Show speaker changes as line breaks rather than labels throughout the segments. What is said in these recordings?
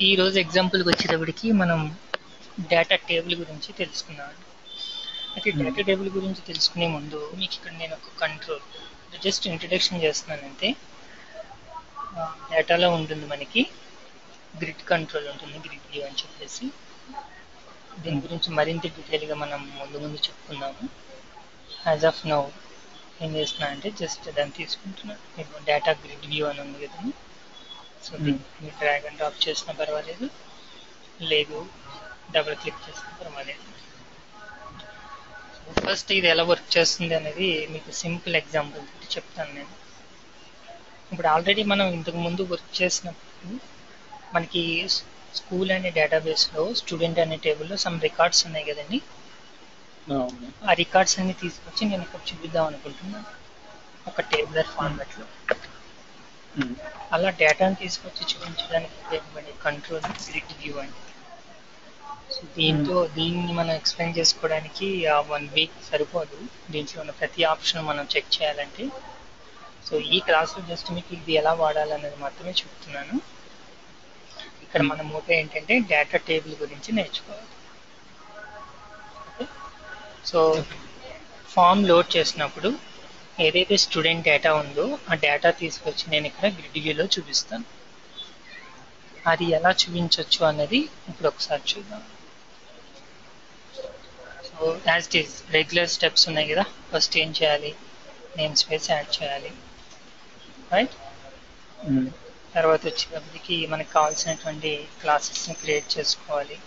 ఈ రోజు ఎగ్జాంపుల్కి వచ్చేటప్పటికి మనం డేటా టేబుల్ గురించి తెలుసుకున్నాం. అయితే డేటా టేబుల్ గురించి తెలుసుకునే ముందు మీకు ఇక్కడ నేను ఒక కంట్రోల్ జస్ట్ ఇంట్రడక్షన్ చేస్తున్నానంటే డేటాలో ఉంటుంది మనకి గ్రిడ్ కంట్రోల్ ఉంటుంది, గ్రిడ్ వ్యూ అని చెప్పేసి. దీని గురించి మరింత డీటెయిల్గా మనం ముందు చెప్పుకుందాము. యాజ్ ఆఫ్ నౌ ఏం చేస్తున్నా అంటే జస్ట్ దాన్ని తీసుకుంటున్నాను. మీకు డేటా గ్రిడ్ వ్యూ అని ఉంది కదా, సో దీన్ని డ్రాగ్ అండ్ డ్రాప్ చేసినా పర్వాలేదు, లేదు డబుల్ క్లిక్ చేసినా పర్వాలేదు. ఫస్ట్ ఇది ఎలా వర్క్ చేస్తుంది అనేది మీకు సింపుల్ ఎగ్జాంపుల్ చెప్తాను నేను. ఇప్పుడు ఆల్రెడీ మనం ఇంతకు ముందు వర్క్ చేసినప్పుడు మనకి స్కూల్ అనే డేటాబేస్లో స్టూడెంట్ అనే టేబుల్లో సమ్ రికార్డ్స్ ఉన్నాయి కదండి. ఆ రికార్డ్స్ అన్ని తీసుకొచ్చి నేను ఇక్కడ చూపిద్దాం అనుకుంటున్నాను ఒక టేబులర్ ఫార్మాట్లో. అలా డేటాను తీసుకొచ్చి చూపించడానికి ఉపయోగపడే కంట్రోల్ గ్రిడ్ వ్యూ అండి. సో దీన్ని మనం ఎక్స్ప్లెయిన్ చేసుకోవడానికి 1 వీక్ సరిపోదు. దీంట్లో ఉన్న ప్రతి ఆప్షన్ మనం చెక్ చేయాలంటే. సో ఈ క్లాస్లో జస్ట్ మీకు ఇది ఎలా వాడాలనేది మాత్రమే చెప్తున్నాను. ఇక్కడ మన మోటో ఏంటంటే డేటా టేబుల్ గురించి నేర్చుకోవాలి. సో ఫామ్ లోడ్ చేసినప్పుడు ఏదైతే స్టూడెంట్ డేటా ఉందో ఆ డేటా తీసుకొచ్చి నేను ఇక్కడ గ్రిడ్ వ్యూలో చూపిస్తాను. అది ఎలా చూపించవచ్చు అనేది ఇప్పుడు ఒకసారి చూద్దాం. So as it is regular steps ఉన్నాయి కదా. ఫస్ట్ ఏం చేయాలి, నేమ్ స్పేస్ యాడ్ చేయాలి, రైట్. తర్వాత వచ్చేటప్పటికి మనకు కావాల్సినటువంటి క్లాసెస్ని క్రియేట్ చేసుకోవాలి.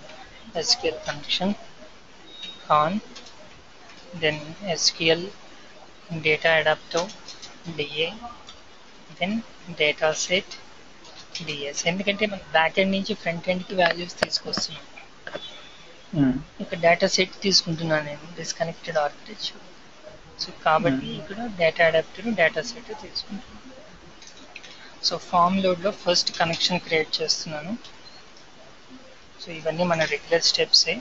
SQL connection con, then SQL data adapter DA, then data set DS. ఎందుకంటే మన బ్యాక్ ఎండ్ నుంచి ఫ్రంట్ ఎండ్కి వాల్యూస్ తీసుకొస్తున్నాం. ఇక్కడ డేటా సెట్ తీసుకుంటున్నాను నేను, డిస్కనెక్టెడ్ ఆర్కిటెక్చర్. సో కాబట్టి ఇక్కడ డేటా అడాప్టర్ డేటా సెట్ తీసుకుంటున్నాను. సో ఫామ్ లోడ్లో ఫస్ట్ కనెక్షన్ క్రియేట్ చేస్తున్నాను. సో ఇవన్నీ మన రెగ్యులర్ స్టెప్సే,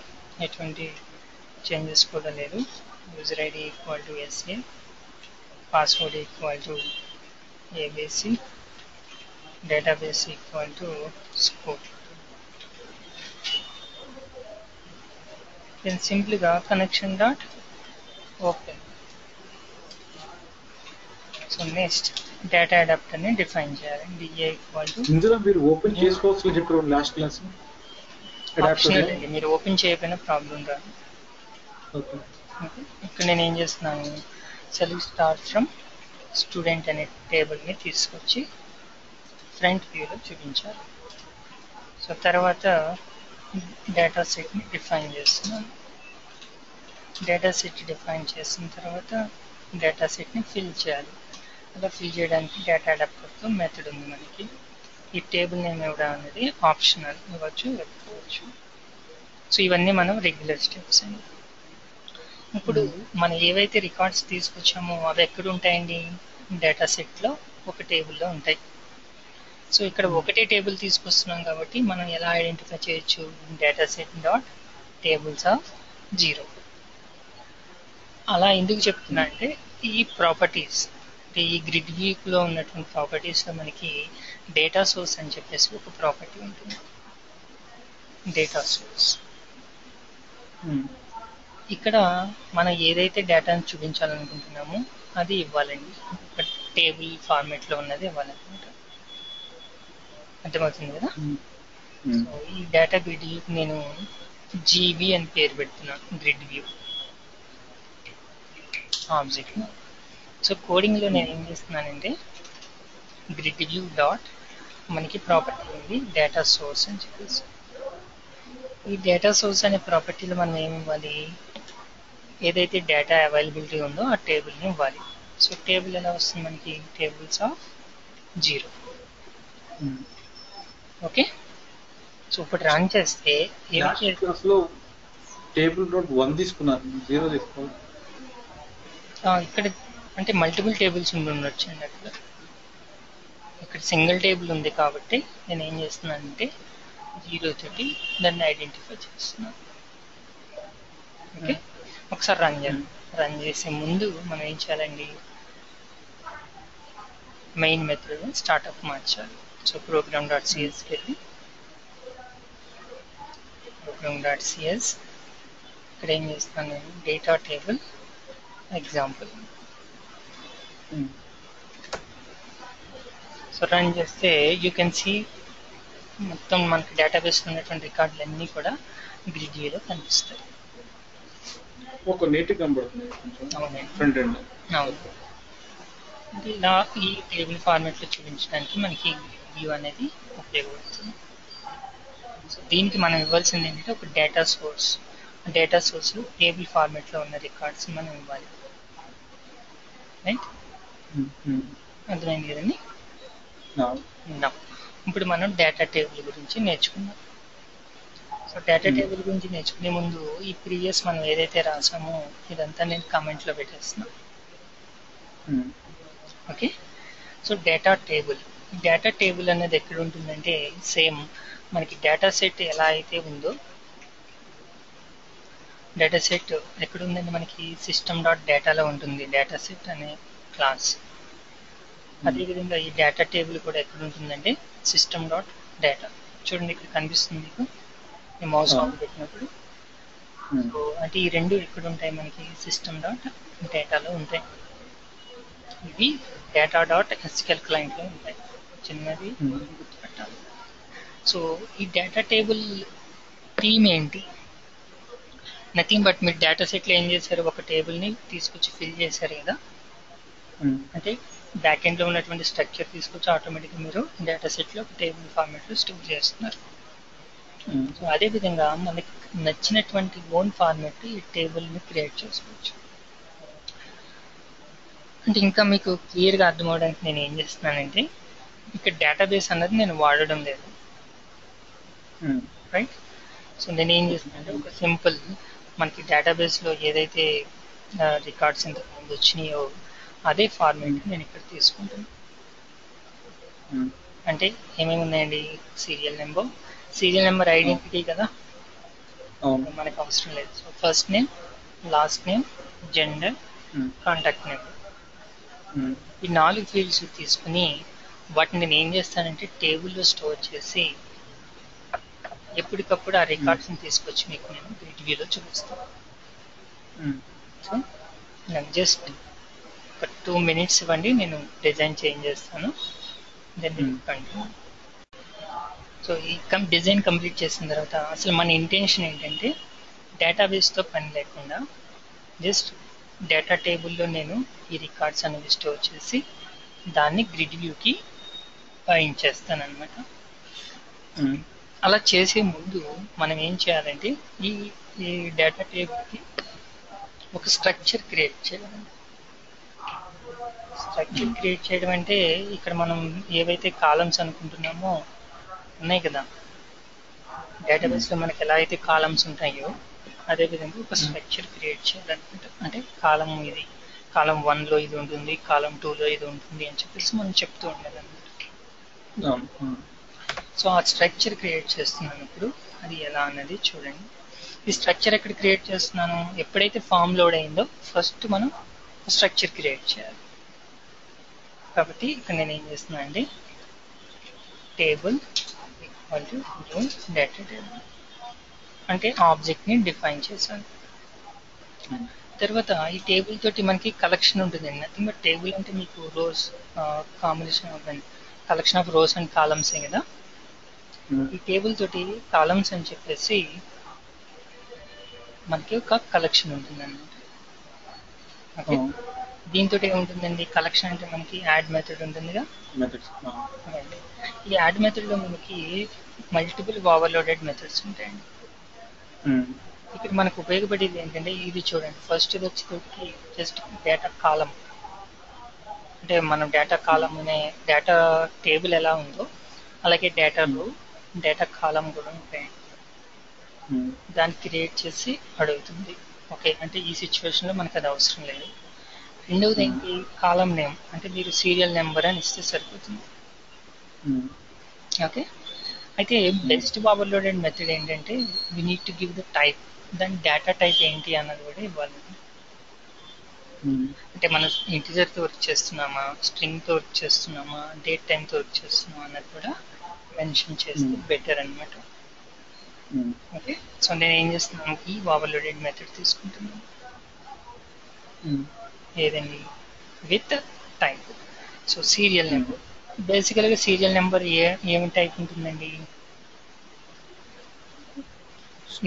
ఎటువంటి చేంజెస్ కూడా లేదు. User ID equal to SA, password equal to ABC, database equal to school. Then సింపుల్గా connection dot open. So next data అడాప్టర్ని డిఫైన్ చేయాలి. DA ఈక్వల్ టు
ఇందులో మీరు ఓపెన్ చేసుకోవచ్చు చెప్పారు లాస్ట్ క్లాస్.
ఆప్షనల్ అండి, మీరు ఓపెన్ చేయకపోయినా ప్రాబ్లం రాదు. ఇక్కడ నేను ఏం చేస్తున్నాను, సెలెక్ట్ స్టార్ట్ ఫ్రమ్ స్టూడెంట్ అనే టేబుల్ని తీసుకొచ్చి ఫ్రంట్ వ్యూలో చూపించాలి. సో తర్వాత డేటా సెట్ని డిఫైన్ చేస్తున్నాను. డేటా సెట్ డిఫైన్ చేసిన తర్వాత డేటా సెట్ని ఫిల్ చేయాలి. అలా ఫిల్ చేయడానికి డేటా అడాప్టర్తో మెథడ్ ఉంది మనకి. ఈ టేబుల్ నేమ్ ఇవ్వడం అనేది ఆప్షనల్, ఇవ్వచ్చు పెట్టుకోవచ్చు. సో ఇవన్నీ మనం రెగ్యులర్ స్టెప్స్ అండి. ఇప్పుడు మనం ఏవైతే రికార్డ్స్ తీసుకొచ్చామో అవి ఎక్కడ ఉంటాయండి, డేటా సెట్లో ఒక టేబుల్లో ఉంటాయి. సో ఇక్కడ ఒకటే టేబుల్ తీసుకొస్తున్నాం కాబట్టి మనం ఎలా ఐడెంటిఫై చేయొచ్చు, data set dot tables of 0. అలా ఎందుకు చెప్తున్నా అంటే ఈ ప్రాపర్టీస్, ఈ గ్రిడ్ వ్యూలో ఉన్నటువంటి ప్రాపర్టీస్లో మనకి డేటా సోర్స్ అని చెప్పేసి ఒక ప్రాపర్టీ ఉంటుంది. డేటా సోర్స్ ఇక్కడ మనం ఏదైతే డేటాను చూపించాలనుకుంటున్నామో అది ఇవ్వాలండి. ఒక టేబుల్ ఫార్మేట్లో ఉన్నది ఇవ్వాలన్నమాట. అర్థమవుతుంది కదా. సో ఈ డేటా గ్రిడ్ వ్యూకి నేను GB అని పేరు పెడుతున్నాను, గ్రిడ్ వ్యూ ఆబ్జెక్ట్. సో కోడింగ్లో నేను ఏం చేస్తున్నానంటే గ్రిడ్ వ్యూ డాట్ మనకి ప్రాపర్టీ ఉంది డేటా సోర్స్ అని చెప్పేసి. ఈ డేటా సోర్స్ అనే ప్రాపర్టీలో మనం ఏమి ఇవ్వాలి, ఏదైతే డేటా అవైలబిలిటీ ఉందో ఆ టేబుల్ని ఇవ్వాలి. సో టేబుల్ ఎలా వస్తుంది మనకి, టేబుల్స్ ఆఫ్ 0. ఓకే. సో ఇప్పుడు రన్ చేస్తే
టేబుల్ డాట్ 1 తీసుకున్నారు, 0 తీసుకోవాలి.
ఇక్కడ అంటే మల్టిపుల్ టేబుల్స్ ఉండొచ్చు అండి. అక్కడ ఇక్కడ సింగిల్ టేబుల్ ఉంది కాబట్టి నేను ఏం చేస్తున్నానంటే 0 తోటి దాన్ని ఐడెంటిఫై చేస్తున్నాను. ఓకే. ఒకసారి రన్ చేసే ముందు మనం ఏం చేయాలండి, మెయిన్ మెథడ్ స్టార్ట్అప్ మార్చాలి. సో ప్రోగ్రామ్.csకి వెళ్ళి system.cs. ఇక్కడ ఏం చేస్తాను నేను data table example. So run చేస్తే యూ కెన్ సీ మొత్తం మనకి డేటాబేస్లో ఉన్నటువంటి రికార్డులు అన్నీ కూడా గ్రిడ్ వ్యూలో కనిపిస్తాయి.
ఒక నీట్ కనబడుతుంది కొంచెం
అవునండి,
ఫ్రంట్ ఎండ్.
అవును. ఇలా ఈ టేబుల్ ఫార్మాట్లో చూపించడానికి మనకి వ్యూ అనేది ఉపయోగపడుతుంది. సో దీనికి మనం ఇవ్వాల్సింది ఏంటంటే ఒక data source. Data source table ఫార్మాట్లో ఉన్న రికార్డ్స్ మనం ఇవ్వాలి. రైట్, అర్థమైంది కదండి. ఇప్పుడు మనం డేటా టేబుల్ గురించి నేర్చుకున్నాం. సో డేటా టేబుల్ గురించి నేర్చుకునే ముందు ఈ ప్రీవియస్ మనం ఏదైతే రాసామో ఇదంతా నేను కామెంట్లో పెట్టేస్తున్నా. ఓకే, సో డేటా టేబుల్ అనేది ఎక్కడ ఉంటుందంటే సేమ్ మనకి డేటా సెట్ ఎలా అయితే ఉందో, డేటా సెట్ ఎక్కడ ఉందండి మనకి system.dataలో ఉంటుంది డేటా సెట్ అనే క్లాస్. అదేవిధంగా ఈ డేటా టేబుల్ కూడా ఎక్కడ ఉంటుందంటే system.data. చూడండి ఇక్కడ కనిపిస్తుంది మీకు ఈ మౌస్ పెట్టినప్పుడు. సో అంటే ఈ రెండు ఎక్కడ ఉంటాయి మనకి system.dataలో ఉంటాయి. ఇవి data.sql క్లయింట్లో ఉంటాయి. చిన్నది గుర్తుపెట్టాలి. సో ఈ డేటా టేబుల్ థీమ్ ఏంటి? నథింగ్ బట్ మీరు డేటా సెట్లో ఏం చేశారు, ఒక టేబుల్ని తీసుకొచ్చి ఫిల్ చేశారు కదా. అంటే బ్యాక్ ఎండ్లో ఉన్నటువంటి స్ట్రక్చర్ తీసుకొచ్చి ఆటోమేటిక్గా మీరు డేటా సెట్లో ఒక టేబుల్ ఫార్మాట్లో స్టోర్ చేస్తున్నారు. సో అదేవిధంగా మనకి నచ్చినటువంటి ఓన్ ఫార్మాట్ ఈ టేబుల్ని క్రియేట్ చేసుకోవచ్చు. అంటే ఇంకా మీకు క్లియర్గా అర్థం అవడానికి నేను ఏం చేస్తున్నానంటే ఇక్కడ డేటాబేస్ అన్నది నేను వాడడం లేదు. రైట్, సో నేను ఏం చేస్తున్నానంటే ఒక సింపుల్ మనకి డేటాబేస్లో ఏదైతే రికార్డ్స్ ఇంతకు ముందు వచ్చినాయో అదే ఫార్మాట్ నేను ఇక్కడ తీసుకుంటాను. అంటే ఏమేమి ఉన్నాయండి, సీరియల్ నెంబర్ ఐడెంటిటీ కదా, మనకు అవసరం లేదు. So first name, last name, gender, contact number, ఈ 4 ఫీల్డ్స్ తీసుకుని వాటిని నేను ఏం చేస్తానంటే టేబుల్లో స్టోర్ చేసి ఎప్పటికప్పుడు ఆ రికార్డ్స్ని తీసుకొచ్చి మీకు నేను గ్రిడ్ వ్యూలో చూపిస్తాను. సో నేను జస్ట్ ఒక 2 minutes ఇవ్వండి, నేను డిజైన్ చేంజ్ చేస్తాను. Then continue. సో ఈ డిజైన్ కంప్లీట్ చేసిన తర్వాత అసలు మన ఇంటెన్షన్ ఏంటంటే డేటాబేస్తో పని లేకుండా జస్ట్ డేటా టేబుల్లో నేను ఈ రికార్డ్స్ అనేవి స్టోర్ చేసి దాన్ని గ్రిడ్ వ్యూకి బైండ్ చేస్తాను అనమాట. అలా చేసే ముందు మనం ఏం చేయాలంటే ఈ డేటా టేబుల్కి ఒక స్ట్రక్చర్ క్రియేట్ చేయాలి. స్ట్రక్చర్ క్రియేట్ చేయడం అంటే ఇక్కడ మనం ఏవైతే కాలమ్స్ అనుకుంటున్నామో ఉన్నాయి కదా, డేటాబేస్లో మనకి ఎలా అయితే కాలమ్స్ ఉంటాయో అదేవిధంగా ఒక స్ట్రక్చర్ క్రియేట్ చేయాలనుకుంటాం. అంటే కాలం ఇది, కాలం 1లో ఇది ఉంటుంది, కాలం 2లో ఇది ఉంటుంది అని చెప్పేసి మనం చెప్తూ ఉండాలి అనమాట. సో ఆ స్ట్రక్చర్ క్రియేట్ చేస్తున్నాను ఇప్పుడు, అది ఎలా అన్నది చూడండి. ఈ స్ట్రక్చర్ ఎక్కడ క్రియేట్ చేస్తున్నాను, ఎప్పుడైతే ఫామ్ లోడ్ అయిందో ఫస్ట్ మనం స్ట్రక్చర్ క్రియేట్ చేయాలి. కాబట్టి ఇక్కడ నేను ఏం చేస్తున్నా అంటే table equal to new data table అంటే ఆబ్జెక్ట్ని డిఫైన్ చేశాను. తర్వాత ఈ టేబుల్ తోటి మనకి కలెక్షన్ ఉంటుంది. నథింగ్ బట్ టేబుల్ అంటే మీకు rows collection of rows and కాలమ్సే కదా. ఈ టేబుల్ తోటి కాలమ్స్ అని చెప్పేసి మనకి ఒక కలెక్షన్ ఉంటుంది అన్నమాట. ఓకే, దీంతో ఏముంటుందండి, కలెక్షన్ అంటే మనకి యాడ్ మెథడ్ ఉంటుందిగా. ఈ యాడ్ మెథడ్లో మనకి మల్టిపుల్ ఓవర్లోడెడ్ మెథడ్స్ ఉంటాయండి. ఇక్కడ మనకు ఉపయోగపడేది ఏంటంటే ఇది చూడండి, ఫస్ట్ ఇది వచ్చేటప్పటికి జస్ట్ డేటా కాలం, అంటే మనం డేటా కాలం అనే డేటా టేబుల్ ఎలా ఉందో అలాగే డేటా రో, డేటా కాలం కూడా ఉంటాయండి. దాన్ని క్రియేట్ చేసి అడుగుతుంది. ఓకే, అంటే ఈ సిచ్యువేషన్లో మనకు అది అవసరం లేదు. రెండవది ఏంటి, కాలం నేమ్, అంటే మీరు సీరియల్ నెంబర్ అని ఇస్తే సరిపోతుంది. ఓకే, అయితే బెస్ట్ ఓవర్లోడెడ్ మెథడ్ ఏంటంటే we need to give the type, దాని డేటా టైప్ ఏంటి అన్నది కూడా ఇవ్వాలి. అంటే మనం ఇంటిజర్తో వర్క్ చేస్తున్నామా, స్ట్రింగ్తో వర్క్ చేస్తున్నామా, డేట్ టైంతో వర్క్ చేస్తున్నామా అన్నది కూడా మెన్షన్ చేస్తే బెటర్ అనమాట. ఓకే, సో నేను ఏం చేస్తున్నాను, ఈ ఓవర్లోడెడ్ మెథడ్ తీసుకుంటున్నాను. ఏదండి, with type. So serial number, బేసికల్గా సీరియల్ నెంబర్ ఏమి టైప్ ఉంటుందండి,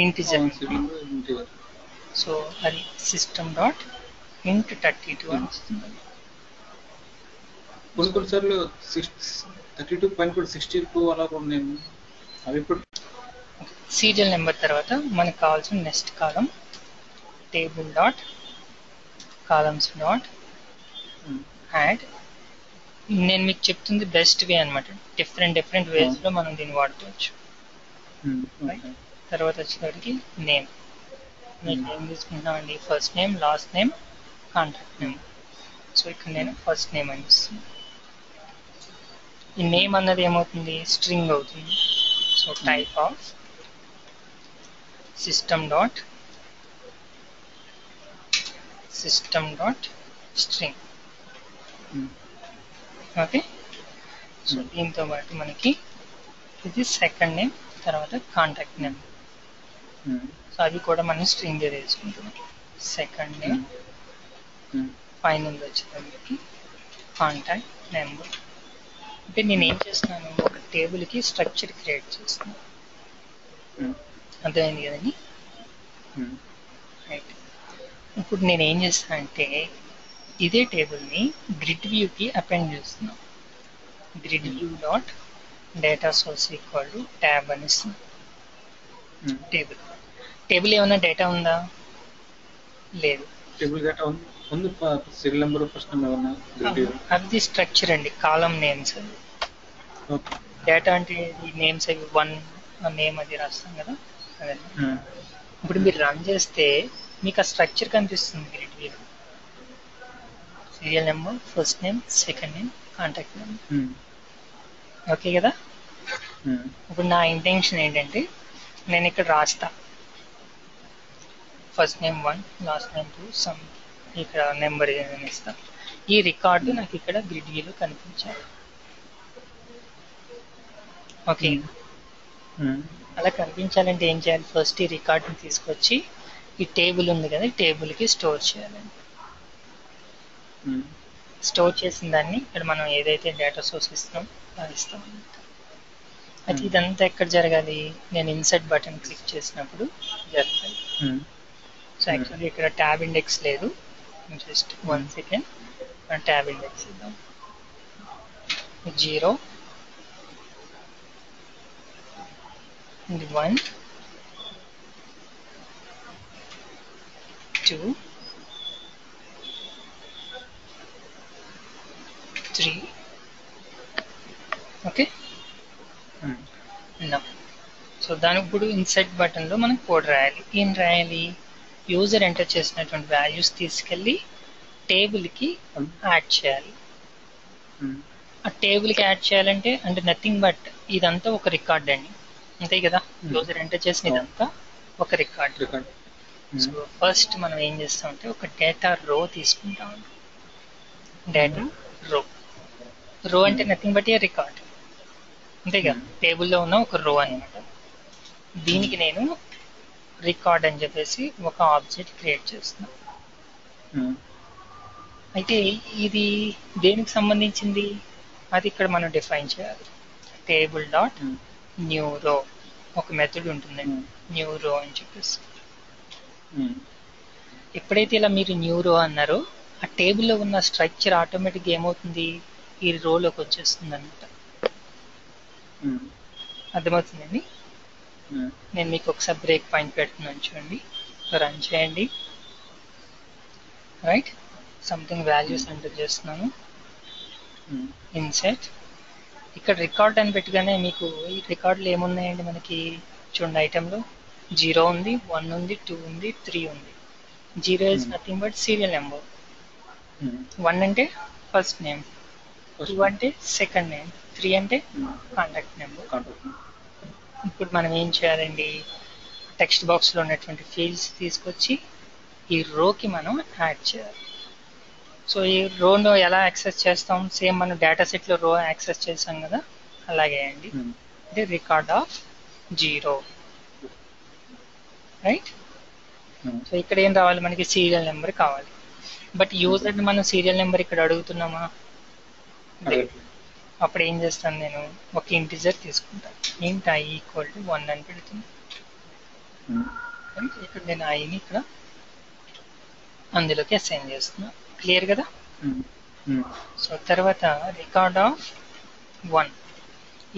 ఇంటిజర్. సో అది సిస్టమ్ డాట్ ఇంట్ 32 అని వస్తుంది.
కొన్నిసార్లు 32 పైన కూడా 62 అలా ఉన్నాయి. అవి ఇప్పుడు
సీరియల్ నెంబర్ తర్వాత మనకు కావాల్సిన next column table dot columns dot add. నేను మీకు చెప్తుంది బెస్ట్ వే అనమాట, డిఫరెంట్ వేస్లో మనం దీన్ని వాడుకోవచ్చు. తర్వాత వచ్చేసరికి నేమ్, మీకు ఏం తీసుకుంటున్నామండి, first name, last name, contact name. So ఇక్కడ నేను ఫస్ట్ నేమ్ అని ఇస్తున్నాను. ఈ నేమ్ అన్నది ఏమవుతుంది, స్ట్రింగ్ అవుతుంది. So type of system dot string. Okay, so దీంతో పాటు మనకి ఇది సెకండ్ నేమ్, తర్వాత కాంటాక్ట్ నేమ్. సో అవి కూడా మనం స్ట్రింగ్ తీసుకుంటున్నాం. సెకండ్ నేమ్, ఫైనల్ వచ్చేటప్పటికి కాంటాక్ట్ నెంబర్. అంటే నేను ఏం చేస్తున్నాను, ఒక టేబుల్కి స్ట్రక్చర్ క్రియేట్ చేస్తున్నాను. అర్థమైంది కదండి. రైట్, ఇప్పుడు నేను ఏం చేస్తానంటే ఇదే టేబుల్ని గ్రిడ్ వ్యూకి అపెండ్ చేస్తున్నాను. Grid view dot data source equal to tab అని ఇస్తున్నాను. టేబుల్ ఏమైనా డేటా ఉందా, లేదు.
టేబుల్ డేటా ఉంది, సీరియల్ నెంబర్, ఫస్ట్ నేమ్ ఏమన్నా.
అది స్ట్రక్చర్ అండి, కాలం నేమ్స్. డేటా అంటే ఈ నేమ్స్ అవి 1 నేమ్ అది రాస్తాం కదా, అదే. ఇప్పుడు మీరు రన్ చేస్తే మీకు ఆ స్ట్రక్చర్ కనిపిస్తుంది grid view. Serial number, first name, second name, contact number. Okay కదా. ఇప్పుడు నా ఇంటెన్షన్ ఏంటంటే నేను ఇక్కడ రాస్తా first name 1, last name 2, some ఇక్కడ నెంబర్ ఏదైనా ఇస్తా. ఈ రికార్డు నాకు ఇక్కడ గ్రిడ్ వ్యూలో కనిపించాలి. ఓకే, అలా కనిపించాలంటే ఏం చేయాలి, ఫస్ట్ ఈ రికార్డుని తీసుకొచ్చి ఈ టేబుల్ ఉంది కదా, ఈ టేబుల్కి స్టోర్ చేయాలండి. స్టోర్ చేసిన దాన్ని ఇక్కడ మనం ఏదైతే డేటా సోర్స్ ఇస్తాం ఇస్తాం. అయితే ఇదంతా ఎక్కడ జరగాలి, నేను ఇన్సర్ట్ బటన్ క్లిక్ చేసినప్పుడు జరగాలి. సో యాక్చువల్లీ ఇక్కడ ట్యాబ్ ఇండెక్స్ లేదు, జస్ట్ 1 సెకండ్ ట్యాబ్ ఇండెక్స్ ఇద్దాం. 0 1 2 3. ఓకే, సో దానికి ఇప్పుడు ఇన్సర్ట్ బటన్లో మనం కోడ్ రాయాలి. ఏం రాయాలి, యూజర్ ఎంటర్ చేసినటువంటి వాల్యూస్ తీసుకెళ్ళి టేబుల్కి యాడ్ చేయాలి. ఆ టేబుల్కి యాడ్ చేయాలంటే అంటే నథింగ్ బట్ ఇదంతా ఒక రికార్డ్ అండి, అంతే కదా. యూజర్ ఎంటర్ చేసిన ఇదంతా ఒక రికార్డ్. సో ఫస్ట్ మనం ఏం చేస్తామంటే ఒక డేటా రో తీసుకుంటాం. డేటా రో అంటే నథింగ్ బట్ ఏ రికార్డ్, అంతే కదా. టేబుల్లో ఉన్న ఒక రో అనమాట. దీనికి నేను రికార్డ్ అని చెప్పేసి ఒక ఆబ్జెక్ట్ క్రియేట్ చేస్తున్నా. అయితే ఇది దేనికి సంబంధించింది అది ఇక్కడ మనం డిఫైన్ చేయాలి. టేబుల్ డాట్ న్యూ రో ఒక మెథడ్ ఉంటుందండి, న్యూ రో అని చెప్పేసి. ఎప్పుడైతే ఇలా మీరు న్యూ రో అన్నారో ఆ టేబుల్లో ఉన్న స్ట్రక్చర్ ఆటోమేటిక్గా ఏమవుతుంది, ఈ రోలోకి వచ్చేస్తుంది అనమాట. అర్థమవుతుందండి. నేను మీకు ఒకసారి బ్రేక్ పాయింట్ పెడుతున్నాను చూడండి, రన్ చేయండి. రైట్, సంథింగ్ వాల్యూస్ ఎంటర్ చేస్తున్నాను. ఇన్సెట్ ఇక్కడ రికార్డ్ అని పెట్టగానే మీకు ఈ రికార్డులు ఏమున్నాయండి మనకి చూడండి. ఐటెంలో 0 ఉంది, 1 ఉంది, 2 ఉంది, 3 ఉంది. 0 is nothing but serial number, 1 అంటే ఫస్ట్ నేమ్, 2 అంటే సెకండ్ నేమ్, 3 అంటే కాంటాక్ట్ నెంబర్. ఇప్పుడు మనం ఏం చేయాలండి, టెక్స్ట్ బాక్స్లో ఉన్నటువంటి ఫీల్డ్స్ తీసుకొచ్చి ఈ రోకి మనం యాడ్ చేయాలి. సో ఈ రోను ఎలా యాక్సెస్ చేస్తాం, సేమ్ మనం డేటా సెట్లో రో యాక్సెస్ చేసాం కదా అలాగే అండి. అంటే రికార్డ్ ఆఫ్ 0 రైట్. సో ఇక్కడ ఏం రావాలి, మనకి సీరియల్ నెంబర్ కావాలి. బట్ యూజర్ని మనం సీరియల్ నెంబర్ ఇక్కడ అడుగుతున్నామా? అప్పుడు ఏం చేస్తాను, నేను ఒక ఇంటిజర్ తీసుకుంటాను, ఇంట్ I ఈక్వల్ టు 1 అని పెడుతుంది. ఇక్కడ నేను ఐని ఇక్కడ అందులోకి అసైన్ చేస్తున్నా. క్లియర్ కదా? సో తర్వాత రికార్డ్ ఆఫ్ 1.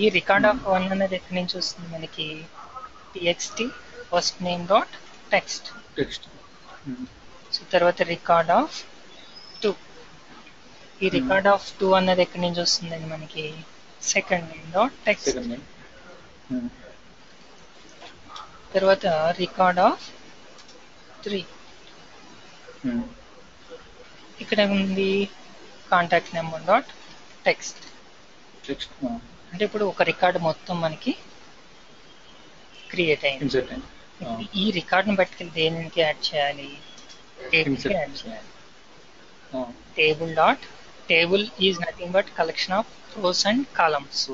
ఈ రికార్డ్ ఆఫ్ 1 అనేది ఎక్కడి నుంచి వస్తుంది మనకి? txt first name dot text. So తర్వాత రికార్డ్ ఆఫ్ 2. ఈ రికార్డ్ ఆఫ్ 2 అన్నది ఎక్కడి నుంచి వస్తుందండి మనకి? Second name dot text. తర్వాత రికార్డ్ ఆఫ్ 3. ఇక్కడ ఉంది కాంటాక్ట్ నెంబర్ డాట్ టెక్స్ట్. అంటే ఇప్పుడు ఒక రికార్డ్ మొత్తం మనకి క్రియేట్ అయింది. ఈ రికార్డ్ని పట్టుకెళ్ళి దేనికి యాడ్ చేయాలి? టేబుల్కి యాడ్ చేయాలి. Table is nothing but collection of rows and columns.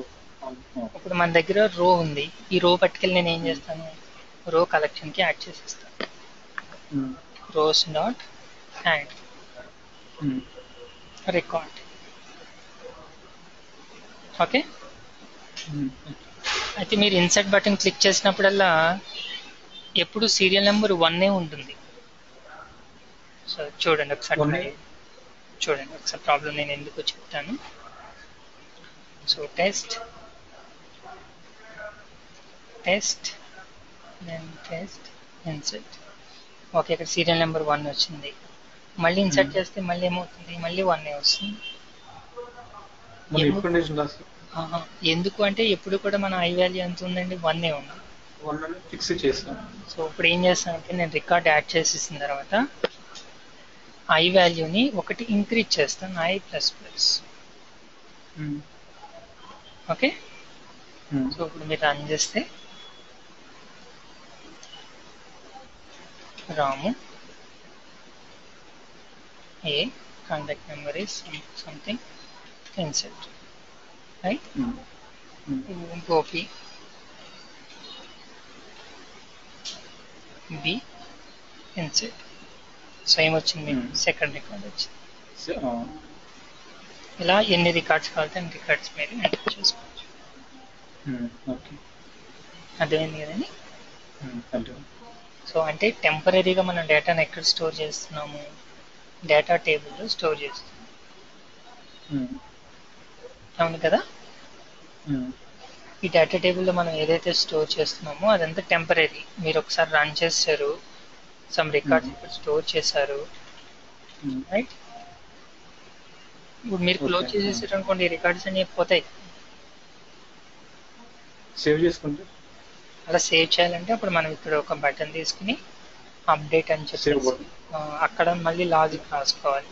ఇప్పుడు మన దగ్గర రో ఉంది, ఈ రో పట్టుకెళ్ళి నేను ఏం చేస్తాను, రో కలెక్షన్కి యాడ్ చేసేస్తాను. Rows dot add record. Okay. అయితే మీరు ఇన్సర్ట్ బటన్ క్లిక్ చేసినప్పుడల్లా ఎప్పుడు సీరియల్ నెంబర్ 1 ఉంటుంది. సో చూడండి ఒకసారి, ప్రాబ్లం నేను ఎందుకు చెప్తాను. So test insert. ఓకే, ఇక్కడ సీరియల్ నెంబర్ 1 వచ్చింది. మళ్ళీ ఇన్సర్ట్ చేస్తే మళ్ళీ ఏమవుతుంది, మళ్ళీ 1 వస్తుంది. ఎందుకు అంటే ఎప్పుడు కూడా మన ఐ వాల్యూ ఎంత ఉందండి? 1 ఉంది.
ఫిక్స్ చేస్తాం.
సో ఇప్పుడు ఏం చేస్తానంటే నేను రికార్డ్ యాడ్ చేసేసిన తర్వాత ఐ వాల్యూని ఒకటి ఇంక్రీజ్ చేస్తాను, I++. ఓకే. సో ఇప్పుడు మీరు రన్ చేస్తే Ramu a contact number is something inserted, right. Gopi be inserted. So ఏమొచ్చింది? సెకండ్ రికార్డ్ వచ్చింది. ఇలా ఎన్ని రికార్డ్స్ కావాలంటే అన్ని రికార్డ్స్ మీరు ఎంటర్ చేసుకోవచ్చు. అర్థమైంది కదండి? సో అంటే టెంపరీగా మనం డేటాను ఎక్కడ స్టోర్ చేస్తున్నాము? డేటా టేబుల్లో స్టోర్ చేస్తున్నాము. అవును కదా? ఈ డేటా టేబుల్లో మనం ఏదైతే స్టోర్ చేస్తున్నామో అదంతా టెంపరీ. మీరు ఒకసారి రన్ చేస్తారు, సమ్ రికార్డ్స్ ఇక్కడ స్టోర్ చేశారు, రైట్. ఇప్పుడు మీరు క్లోజ్ చేసేసారు అనుకోండి, ఈ రికార్డ్స్ అన్ని పోతాయి.
సేవ్ చేసుకుంటే
అలా సేవ్ చేయాలంటే అప్పుడు మనం ఇక్కడ ఒక బటన్ తీసుకుని అప్డేట్ అని చెప్పి అక్కడ మళ్ళీ లాజిక్ రాసుకోవాలి.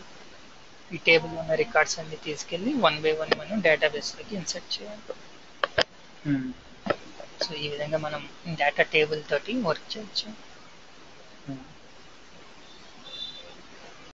ఈ టేబుల్ ఉన్న రికార్డ్స్ అన్ని తీసుకెళ్ళి 1 by 1 మనం డేటాబేస్లోకి ఇన్సర్ట్ చేయాలి. సో ఈ విధంగా మనం డేటా టేబుల్ తోటి వర్క్ చేయొచ్చు.